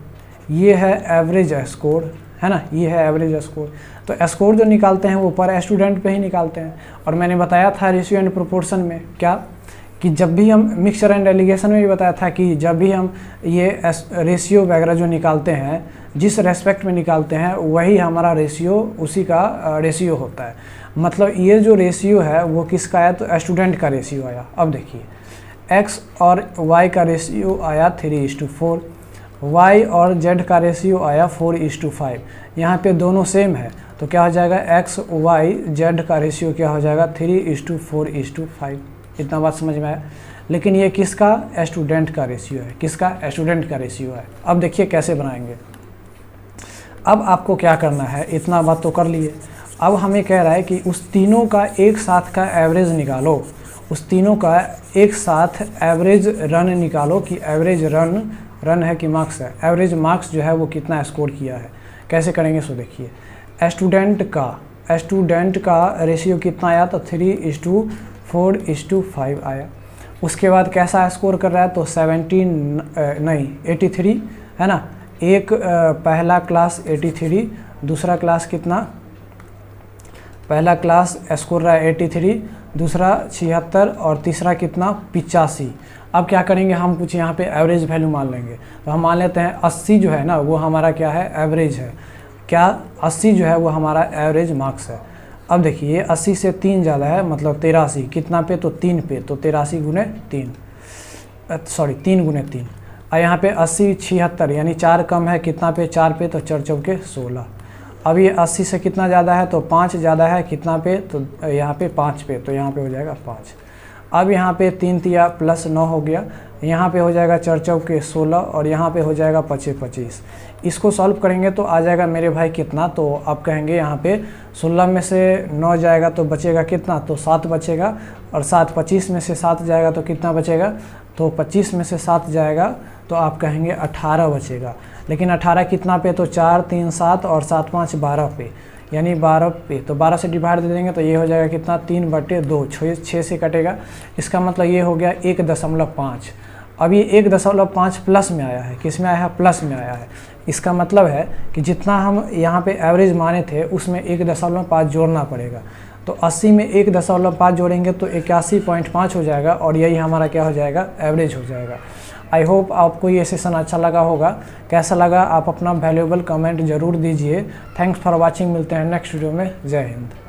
ये है एवरेज स्कोर, है ना, ये है एवरेज स्कोर। तो स्कोर जो निकालते हैं वो पर स्टूडेंट पे ही निकालते हैं। और मैंने बताया था रेशियो एंड प्रोपोर्शन में क्या, कि जब भी हम मिक्सचर एंड एलिगेशन में भी बताया था कि जब भी हम ये रेशियो वगैरह जो निकालते हैं, जिस रेस्पेक्ट में निकालते हैं वही हमारा रेशियो उसी का रेशियो होता है। मतलब ये जो रेशियो है वो किसका आया, तो स्टूडेंट का रेशियो आया। अब देखिए x और y का रेशियो आया 3:4, y और z का रेशियो आया 4:5। यहाँ पे दोनों सेम है तो क्या हो जाएगा, x y z का रेशियो क्या हो जाएगा, 3:4:5। इतना बात समझ में आया। लेकिन ये किसका, स्टूडेंट का रेशियो है, किसका, स्टूडेंट का रेशियो है। अब देखिए कैसे बनाएंगे। अब आपको क्या करना है, इतना बात तो कर लिए, अब हमें कह रहा है कि उस तीनों का एक साथ का एवरेज निकालो, उस तीनों का एक साथ एवरेज रन निकालो कि एवरेज रन है कि मार्क्स है, एवरेज मार्क्स जो है वो कितना स्कोर किया है। कैसे करेंगे सो देखिए, स्टूडेंट का रेशियो कितना आया, तो 3:4:5 आया। उसके बाद कैसा स्कोर कर रहा है, तो 83 है ना, एक पहला क्लास 83, दूसरा क्लास कितना, पहला क्लास स्कोर रहा है 83, दूसरा 76 और तीसरा कितना 85। अब क्या करेंगे, हम कुछ यहाँ पे एवरेज वैल्यू मान लेंगे। तो हम मान लेते हैं 80 जो है ना वो हमारा क्या है, एवरेज है। क्या 80 जो है वो हमारा एवरेज मार्क्स है। अब देखिए ये 80 से 3 ज़्यादा है, मतलब 83, कितना पे, तो 3 पे, तो 83 × 3 × 3। और यहाँ पे 80 76 यानी 4 कम है, कितना पे, 4 पे, तो 4 चौके 16। अब ये 80 से कितना ज़्यादा है, तो 5 ज़्यादा है, कितना पे, तो यहाँ पे 5 पे, तो यहाँ पे हो जाएगा 5। अब यहाँ पे 3 तिया प्लस 9 हो गया, यहाँ पे हो जाएगा 4 चौके 16 और यहाँ पे हो जाएगा 25 25। इसको सॉल्व करेंगे तो आ जाएगा मेरे भाई कितना, तो आप कहेंगे यहाँ पे 16 में से 9 जाएगा तो बचेगा कितना, तो 7 बचेगा, और 7 25 में से 7 जाएगा तो कितना बचेगा, तो 25 में से 7 जाएगा तो आप कहेंगे 18 बचेगा। लेकिन 18 कितना पे, तो 4 3 7 और 7 5 12 पे, यानी 12 पे, तो 12 से डिवाइड दे देंगे तो ये हो जाएगा कितना, 3/2, 6 से कटेगा। इसका मतलब ये हो गया 1.5। अब ये 1.5 प्लस में आया है, किस में आया है, प्लस में आया है। इसका मतलब है कि जितना हम यहाँ पे एवरेज माने थे उसमें 1.5 जोड़ना पड़ेगा। तो 80 में 1.5 जोड़ेंगे तो 81.5 हो जाएगा, और यही हमारा क्या हो जाएगा, एवरेज हो जाएगा। आई होप आपको ये सेशन अच्छा लगा होगा। कैसा लगा आप अपना वैल्यूएबल कमेंट ज़रूर दीजिए। थैंक्स फॉर वाचिंग, मिलते हैं नेक्स्ट वीडियो में। जय हिंद।